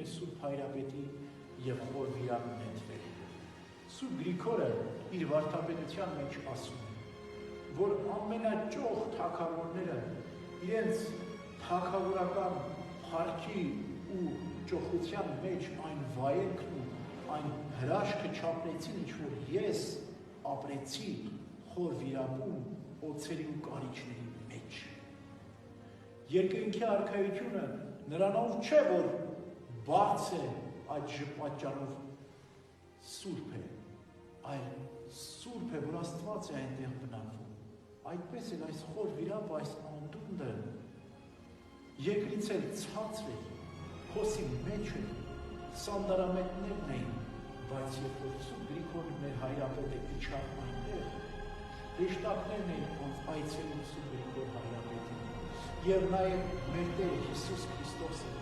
է Սուրբ Հայրապետի և խոր վիրան նետվել։ Սուրբ Գրիգորը իր վարդապետության մեջ ասում է, որ ամենաճոխ թագավորները իրենց թագավորական փառքի ու ճոխության մեջ այն վայելքն ու այն հրաշքը չապրեցին, ինչ որ ես ապրեցի խոր վիրապում օձերի ու կարիճների մեջ։ Երկնքի արքայությունը նրանով չէ, որ բաց է այդ պատճառով սուրբ է, այլ սուրբ է, որ Աստված է այնտեղ բնակվում։ Այդպես էլ այս խոր վիրապը, այս անդունդը երկրից էլ ցածր է, փոսի մեջ է, սանդարամետներն էին, բայց երբ որ Սուրբ Գրիգորը մեր հայրապետը իջավ այնտեղ, հեշտակներն էին այցելում Սուրբ Գրիգոր հայրապետին, և նաև մեր Տեր Հիսուս Քրիստոսը